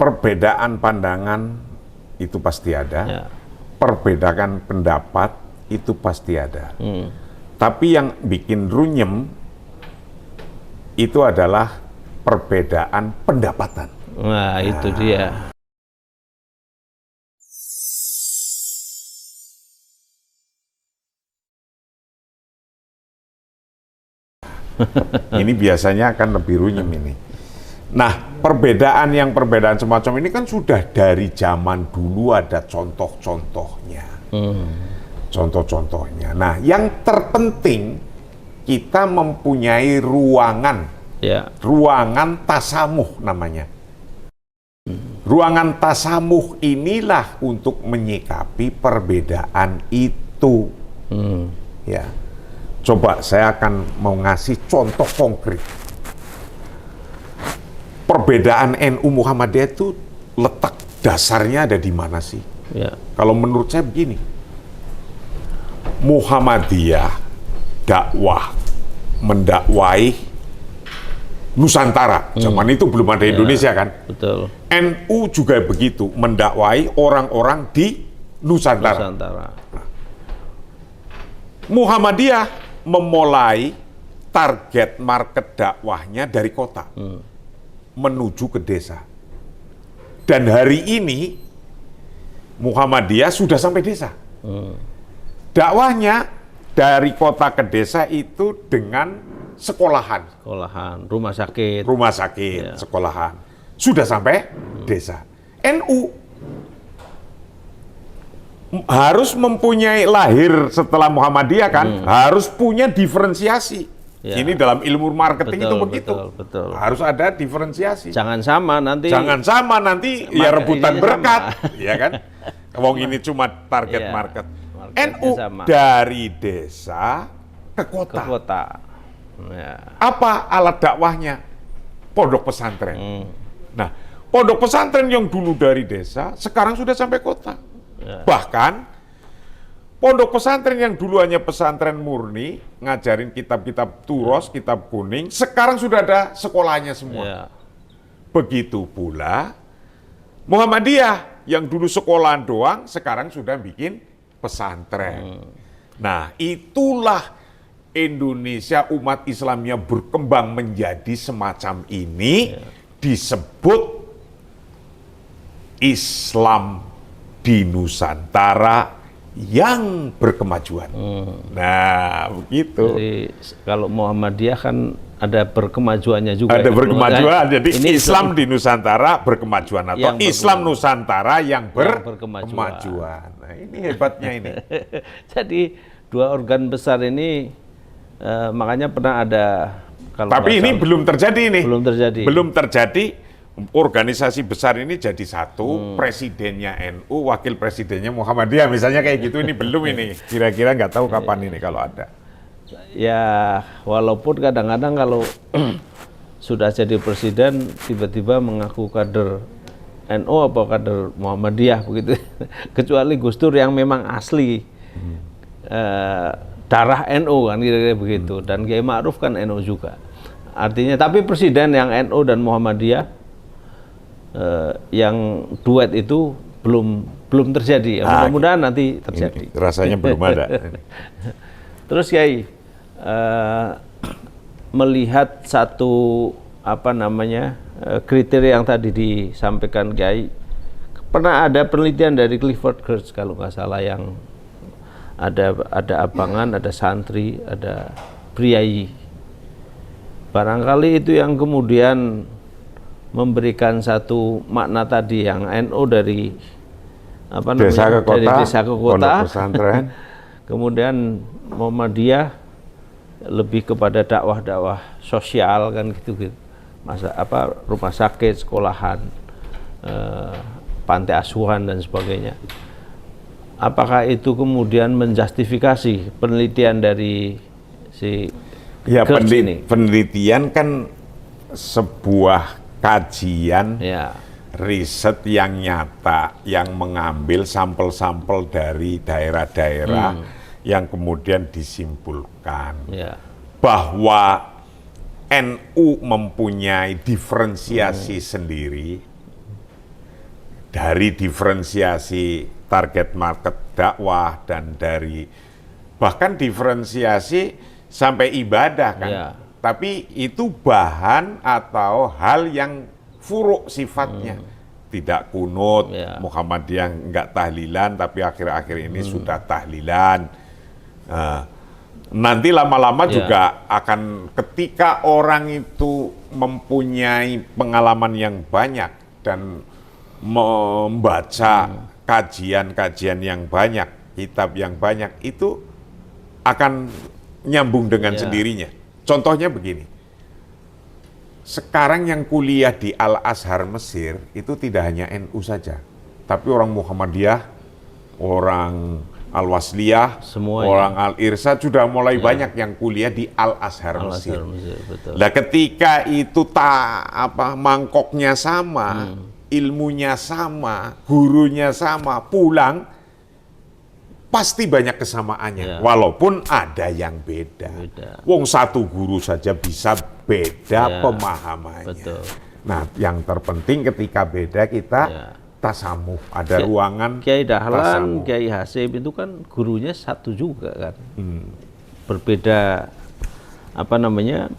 perbedaan pandangan itu pasti ada, Ya. perbedaan pendapat itu pasti ada. Tapi yang bikin runyem itu adalah perbedaan pendapatan. Nah, itu dia. Ini biasanya akan lebih runyem ini. Nah, perbedaan semacam ini kan sudah dari zaman dulu ada contoh-contohnya. Contoh-contohnya. Nah, yang terpenting kita mempunyai ruangan. Ya. Ruangan tasamuh namanya. Ruangan tasamuh inilah untuk menyikapi perbedaan itu. Ya. Coba saya akan mau ngasih contoh konkret. Perbedaan NU Muhammadiyah itu letak dasarnya ada di mana sih? Ya. Kalau menurut saya begini, Muhammadiyah mendakwai Nusantara. Zaman itu belum ada Indonesia kan? Betul. NU juga begitu, mendakwai orang-orang di Nusantara. Muhammadiyah memulai target market dakwahnya dari kota menuju ke desa. Dan hari ini Muhammadiyah sudah sampai desa. Dakwahnya dari kota ke desa itu dengan sekolahan, rumah sakit, ya. Sekolahan. Sudah sampai desa. NU harus mempunyai lahir setelah Muhammadiyah kan, harus punya diferensiasi. Ya. Ini dalam ilmu marketing itu begitu. Betul. Harus ada diferensiasi. Jangan sama nanti ya rebutan berkat, ya kan? Wong ini cuma target Ya, market. marketnya NU sama. dari desa ke kota. Ya. Apa alat dakwahnya? Pondok pesantren. Nah, pondok pesantren yang dulu dari desa, sekarang sudah sampai kota. Ya. Bahkan, pondok pesantren yang dulu hanya pesantren murni, ngajarin kitab-kitab turos, kitab kuning, sekarang sudah ada sekolahnya semua. Ya. Begitu pula Muhammadiyah yang dulu sekolahan doang, sekarang sudah bikin pesantren. Nah, itulah Indonesia umat Islamnya berkembang menjadi semacam ini, disebut Islam di Nusantara yang berkemajuan. Nah, begitu. Jadi kalau Muhammadiyah kan ada berkemajuannya juga. Ada berkemajuan, jadi ini Islam di Nusantara berkemajuan atau Islam Nusantara yang berkemajuan. Nah, ini hebatnya ini. Jadi dua organ besar ini makanya pernah ada. Tapi ini belum terjadi ini. Belum terjadi. Organisasi besar ini jadi satu, presidennya NU, wakil presidennya Muhammadiyah, misalnya kayak gitu, ini belum ini. Kira-kira nggak tahu kapan ini kalau ada. Ya, walaupun kadang-kadang kalau sudah jadi presiden, tiba-tiba mengaku kader NU atau kader Muhammadiyah begitu. Kecuali Gus Dur yang memang asli darah NU kan kira-kira begitu. Dan Kiai Ma'ruf kan NU juga. Artinya, tapi presiden yang NU dan Muhammadiyah yang duet itu belum terjadi. Mudah-mudahan nanti terjadi. Ini, rasanya belum ada. Terus Kiai melihat satu kriteria yang tadi disampaikan Kiai, pernah ada penelitian dari Clifford Geertz kalau nggak salah, yang ada abangan, ada santri, ada priayi. Barangkali itu yang kemudian memberikan satu makna tadi, yang NU dari desa ke kota, pondok pesantren. Kemudian Muhammadiyah lebih kepada dakwah sosial kan gitu. Rumah sakit, sekolahan, pantai asuhan dan sebagainya. Apakah itu kemudian menjustifikasi penelitian dari si Geertz ini? Penelitian kan sebuah kajian riset yang nyata, yang mengambil sampel-sampel dari daerah-daerah yang kemudian disimpulkan bahwa NU mempunyai diferensiasi sendiri dari diferensiasi target market dakwah dan dari bahkan diferensiasi sampai ibadah kan. Ya. Tapi itu bahan atau hal yang furuk sifatnya. Tidak kunut, Ya. Muhammadiyah enggak tahlilan, tapi akhir-akhir ini sudah tahlilan. Nanti lama-lama Ya. juga akan ketika orang itu mempunyai pengalaman yang banyak dan membaca kajian-kajian yang banyak, kitab yang banyak, itu akan nyambung dengan Ya. sendirinya. Contohnya begini, sekarang yang kuliah di Al-Azhar Mesir itu tidak hanya NU saja, tapi orang Muhammadiyah, orang Al-Wasliyah, Semuanya. orang Al-Irsyad sudah mulai banyak yang kuliah di Al-Azhar Mesir. Al-Azhar Mesir, betul. Nah, ketika itu mangkoknya sama, ilmunya sama, gurunya sama, pulang pasti banyak kesamaannya, Ya. walaupun ada yang beda. Wong satu guru saja bisa beda Ya, pemahamannya. betul. Nah, yang terpenting ketika beda kita Ya. tasamuh, ada ruangan Kiai Dahlan, tasamuh. Kiai Hasyim itu kan gurunya satu juga kan. Berbeda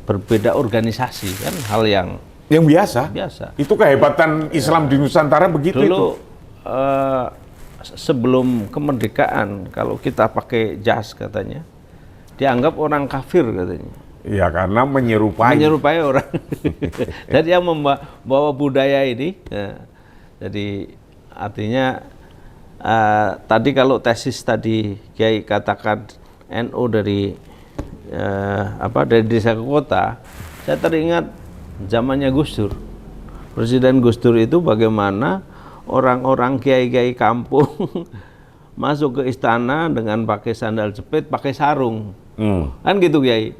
berbeda organisasi kan, hal yang Yang biasa. biasa. Itu kehebatan Islam di Nusantara begitu Dulu itu. sebelum kemerdekaan kalau kita pakai jas katanya dianggap orang kafir katanya. Ya karena menyerupai orang. Jadi yang membawa budaya ini, ya, jadi artinya tadi kalau tesis tadi Kiai katakan NU dari desa ke kota, saya teringat zamannya Gus Dur. Presiden Gus Dur itu bagaimana orang-orang kiai-kiai kampung masuk ke istana dengan pakai sandal jepit, pakai sarung. Kan gitu Kiai.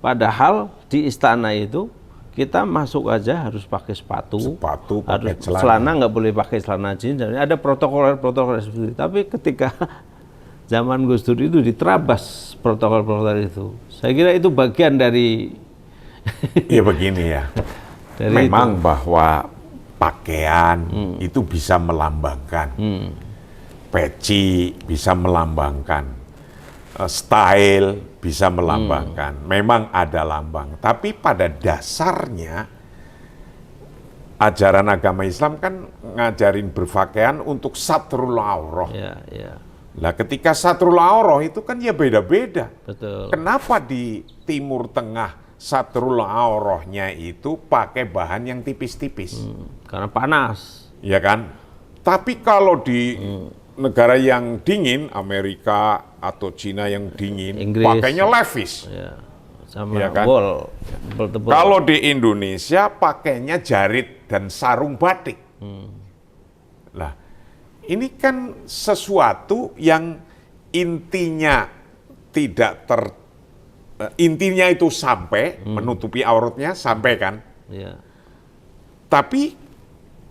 Padahal di istana itu kita masuk aja harus pakai sepatu pakai celana nggak boleh pakai celana jeans. Ada protokol seperti itu. Tapi ketika zaman Gus Dur itu diterabas protokol itu. Saya kira itu bagian dari ya begini ya. Memang itu. Bahwa pakaian itu bisa melambangkan, peci bisa melambangkan, style bisa melambangkan. Memang ada lambang, tapi pada dasarnya ajaran agama Islam kan ngajarin berpakaian untuk satrul aurah. Ya, ya. Nah, ketika satrul aurah itu kan ya beda-beda. Betul. Kenapa di Timur Tengah satrul aurahnya itu pakai bahan yang tipis-tipis? Karena panas. Ya kan? Tapi kalau di negara yang dingin, Amerika atau Cina yang dingin, Inggris, pakainya levis. Ya, sama Ya kan? wol. Kalau di Indonesia pakainya jarit dan sarung batik. Lah, ini kan sesuatu yang intinya tidak intinya itu sampai menutupi auratnya sampai kan. Ya. Tapi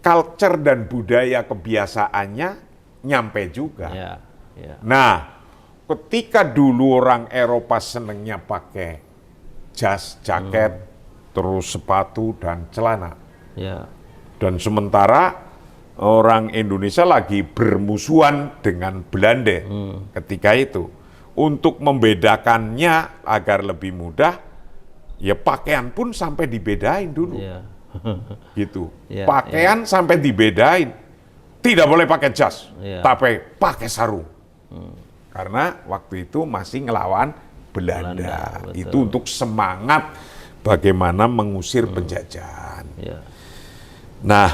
culture dan budaya kebiasaannya nyampe juga. Ya, ya. Nah, ketika dulu orang Eropa senengnya pakai jas, jaket, terus sepatu dan celana. Ya. Dan sementara orang Indonesia lagi bermusuhan dengan Belanda ketika itu. Untuk membedakannya agar lebih mudah, ya pakaian pun sampai dibedain dulu. Ya. Gitu. Ya, Pakaian sampai dibedain. Tidak boleh pakai jas, Ya. tapi pakai sarung. Karena waktu itu masih ngelawan Belanda. betul. Itu untuk semangat bagaimana mengusir penjajahan. Ya. Nah,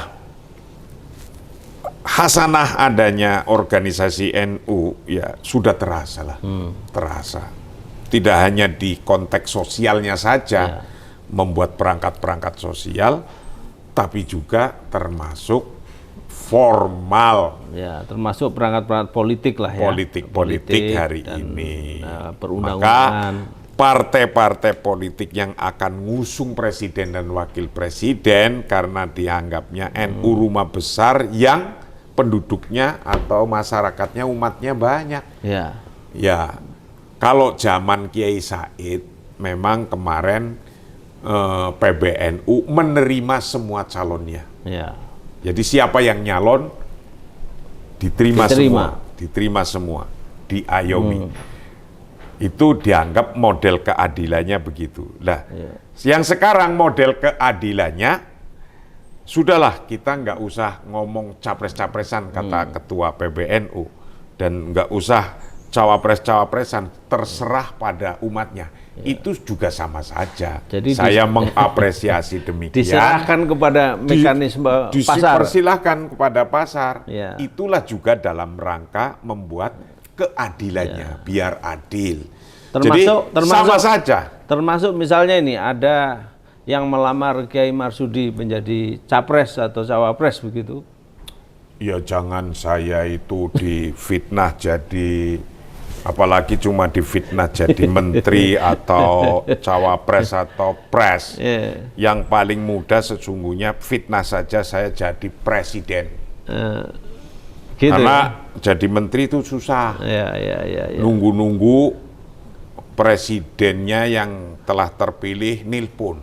hasanah adanya organisasi NU ya sudah terasa lah, terasa. Tidak hanya di konteks sosialnya saja membuat perangkat-perangkat sosial, tapi juga termasuk formal. Ya, termasuk perangkat-perangkat politik lah ya. Politik hari dan, ini. perundang-undangan. Maka partai-partai politik yang akan ngusung presiden dan wakil presiden karena dianggapnya NU rumah besar yang penduduknya atau masyarakatnya umatnya banyak. Ya. Ya, kalau zaman Kiai Said memang kemarin PBNU menerima semua calonnya. Ya. Jadi siapa yang nyalon diterima semua, diayomi. Itu dianggap model keadilannya begitu. Lah, yang sekarang model keadilannya sudahlah, kita nggak usah ngomong capres-capresan kata Ketua PBNU, dan nggak usah cawapres-cawapresan, terserah pada umatnya. Itu juga sama saja. Jadi saya mengapresiasi demikian. Diserahkan kepada mekanisme pasar. Dipersilahkan kepada pasar. Ya. Itulah juga dalam rangka membuat keadilannya, biar adil. Termasuk sama saja. Termasuk misalnya ini ada yang melamar Kiai Marsudi menjadi capres atau cawapres begitu. Ya jangan saya itu difitnah jadi, apalagi cuma difitnah jadi menteri atau cawapres atau pres. Yang paling mudah sesungguhnya fitnah saja saya jadi presiden. Gitu, karena jadi menteri itu susah. Nunggu-nunggu presidennya yang telah terpilih nilpun.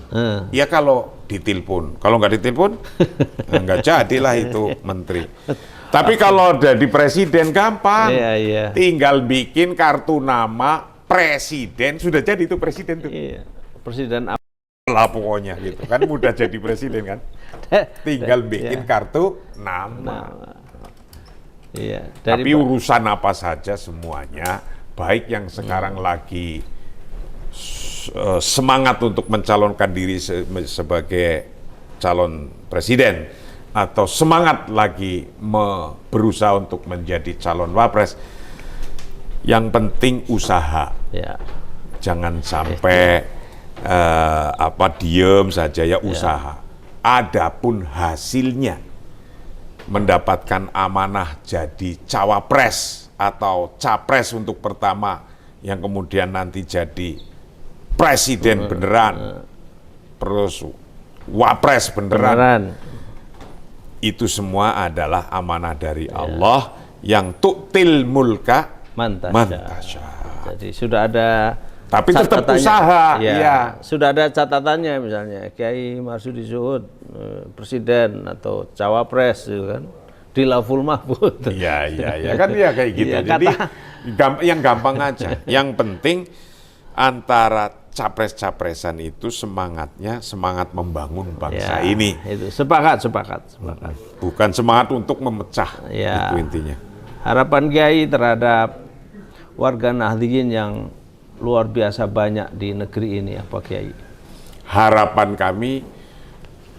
Ya kalau ditelepon, kalau nggak ditelepon nggak jadilah itu menteri. Tapi kalau jadi presiden gampang, tinggal bikin kartu nama presiden, sudah jadi itu presiden tuh. Presiden apa lah pokoknya gitu kan, mudah jadi presiden kan. Tinggal bikin kartu nama. Tapi urusan apa saja semuanya, baik yang sekarang lagi semangat untuk mencalonkan diri sebagai calon presiden, atau semangat lagi berusaha untuk menjadi calon wapres, yang penting usaha. Jangan sampai diem saja, ya usaha. Adapun hasilnya mendapatkan amanah jadi cawapres atau capres untuk pertama, yang kemudian nanti jadi presiden beneran, terus wapres beneran. Itu semua adalah amanah dari Allah yang tu'til mulka mantasya. Jadi sudah ada, tapi tetap usaha. Sudah ada catatannya, misalnya Kiai Marsudi Zuhud presiden atau cawapres, gitu kan, di Lauful Mahfud. Iya kan, ya kayak gitu. Jadi yang gampang aja. Yang penting antara capres-capresan itu semangatnya semangat membangun bangsa ini. Itu sepakat. Bukan semangat untuk memecah. Itu intinya. Harapan Kiai terhadap warga Nahdliyin yang luar biasa banyak di negeri ini apa, Kiai? Harapan kami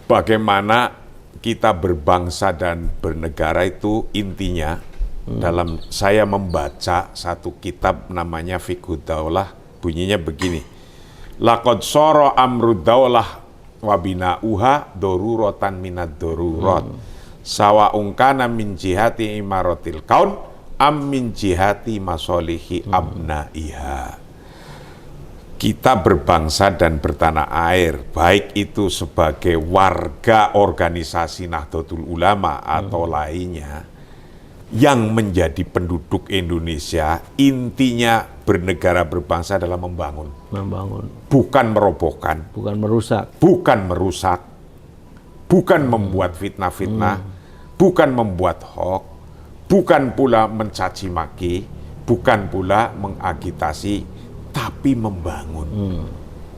bagaimana kita berbangsa dan bernegara itu intinya dalam saya membaca satu kitab namanya Fiqhud Daulah, bunyinya begini. Laqad sara amrud daulah wa bina'uha daruratan minad darurat. Sawa'un kana min jihati imaratil kaun am min jihati masolihi abnaiha. Kita berbangsa dan bertanah air, baik itu sebagai warga organisasi Nahdlatul Ulama atau lainnya, yang menjadi penduduk Indonesia, intinya bernegara berbangsa adalah membangun. Bukan merobohkan. Bukan merusak. Bukan membuat fitnah-fitnah. Bukan membuat hoax. Bukan pula mencaci maki. Bukan pula mengagitasi. Tapi membangun.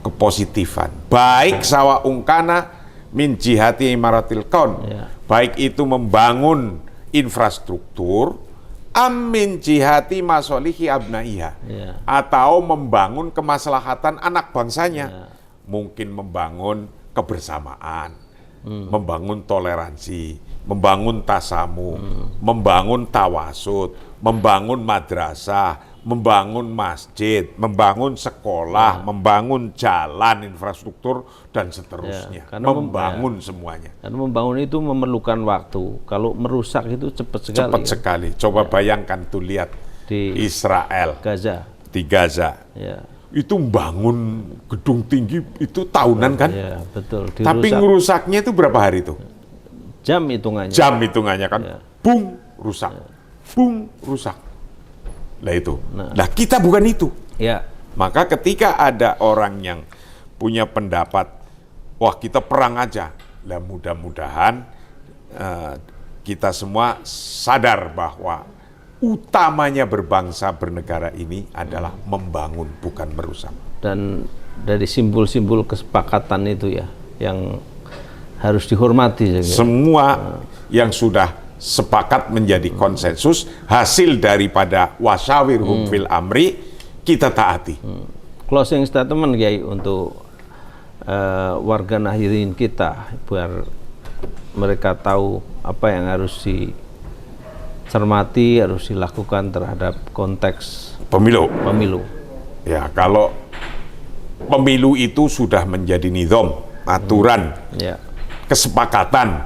Kepositifan. Baik sawa ungkana min jihati imaratil kaun. Baik itu membangun infrastruktur, amin jihati masolihi abnaiha, atau membangun kemaslahatan anak bangsanya, mungkin membangun kebersamaan, membangun toleransi, membangun tasamu, membangun tawasud, membangun madrasah, membangun masjid, membangun sekolah, membangun jalan, infrastruktur, dan seterusnya. Membangun semuanya. Karena membangun itu memerlukan waktu. Kalau merusak itu cepat sekali. Cepat sekali. Coba bayangkan tuh, lihat di Israel, Gaza. Di Gaza. Itu membangun gedung tinggi itu tahunan kan? Betul. Tapi ngerusaknya itu berapa hari itu? Jam hitungannya. Jam hitungannya kan? Bung, rusak. Bung, rusak. Lah itu. Nah, kita bukan itu. Maka ketika ada orang yang punya pendapat, wah kita perang aja. Lah mudah-mudahan kita semua sadar bahwa utamanya berbangsa bernegara ini adalah membangun, bukan merusak. Dan dari simbol-simbol kesepakatan itu ya, yang harus dihormati. Semua yang sudah sepakat menjadi konsensus, hasil daripada wasyawirhum fil amri, kita taati. Closing statement Kiai untuk warga Nahdliyin kita, biar mereka tahu apa yang harus dicermati, harus dilakukan terhadap konteks Pemilu. Ya, kalau pemilu itu sudah menjadi nizam, aturan, kesepakatan.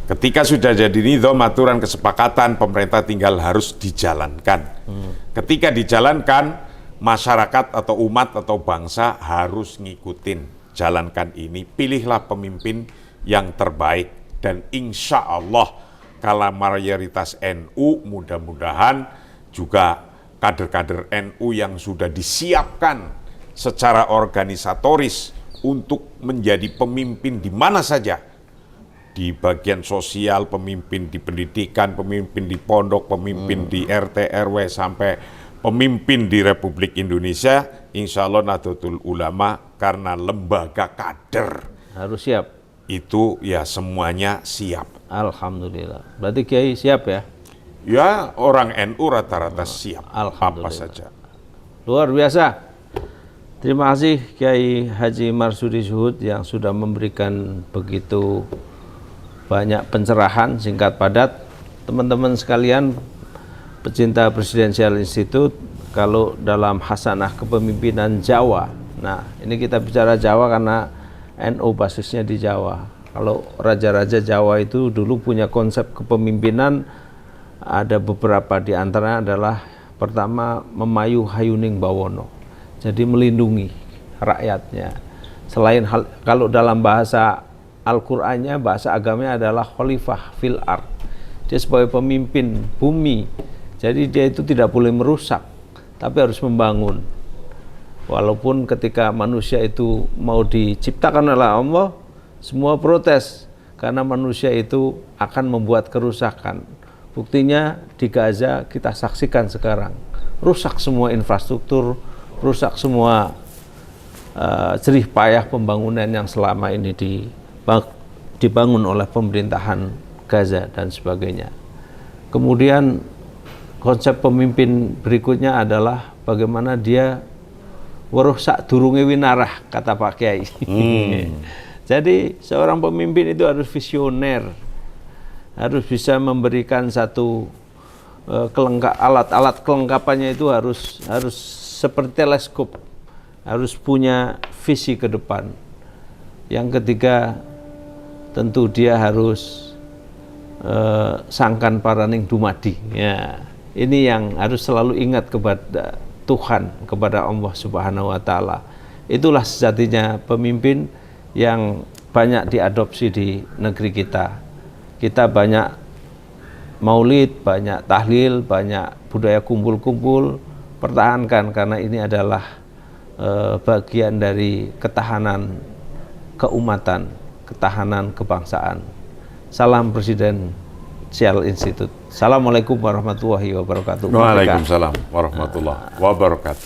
Ketika sudah jadi nizam, aturan, kesepakatan, pemerintah tinggal harus dijalankan. Ketika dijalankan, masyarakat atau umat atau bangsa harus ngikutin. Jalankan ini, pilihlah pemimpin yang terbaik. Dan insya Allah, kalau mayoritas NU, mudah-mudahan juga kader-kader NU yang sudah disiapkan secara organisatoris untuk menjadi pemimpin di mana saja, di bagian sosial, pemimpin di pendidikan, pemimpin di pondok, pemimpin di RT RW, sampai pemimpin di Republik Indonesia, insya Allah Nahdlatul Ulama karena lembaga kader harus siap. Itu ya semuanya siap. Alhamdulillah. Berarti Kiai siap ya? Ya, orang NU rata-rata siap. Alhamdulillah. Apa saja. Luar biasa. Terima kasih Kiai Haji Marsudi Zuhud yang sudah memberikan begitu banyak pencerahan singkat padat. Teman-teman sekalian, pecinta Presidensial Institute, kalau dalam hasanah kepemimpinan Jawa, nah ini kita bicara Jawa karena NU basisnya di Jawa. Kalau raja-raja Jawa itu dulu punya konsep kepemimpinan, ada beberapa di antaranya adalah pertama memayu hayuning bawono, jadi melindungi rakyatnya. Selain kalau dalam bahasa Al-Qur'annya, bahasa agamanya adalah khalifah fil ard, dia sebagai pemimpin bumi, jadi dia itu tidak boleh merusak tapi harus membangun. Walaupun ketika manusia itu mau diciptakan oleh Allah, semua protes karena manusia itu akan membuat kerusakan. Buktinya di Gaza kita saksikan sekarang, rusak semua infrastruktur, rusak semua jerih payah pembangunan yang selama ini dibangun oleh pemerintahan Gaza dan sebagainya. Kemudian konsep pemimpin berikutnya adalah bagaimana dia weruh sak durunge winarah, kata Pak Kiai. Jadi seorang pemimpin itu harus visioner, harus bisa memberikan satu alat-alat kelengkapannya itu harus seperti teleskop, harus punya visi ke depan. Yang ketiga, tentu dia harus sangkan paraning dumadi. Ya, ini yang harus selalu ingat kepada Tuhan, kepada Allah Subhanahu wa Ta'ala. Itulah sejatinya pemimpin yang banyak diadopsi di negeri kita. Kita banyak maulid, banyak tahlil, banyak budaya kumpul-kumpul. Pertahankan, karena ini adalah bagian dari ketahanan keumatan, ketahanan kebangsaan. Salam Presidensial Institute. Assalamualaikum warahmatullahi wabarakatuh. Waalaikumsalam warahmatullahi wabarakatuh.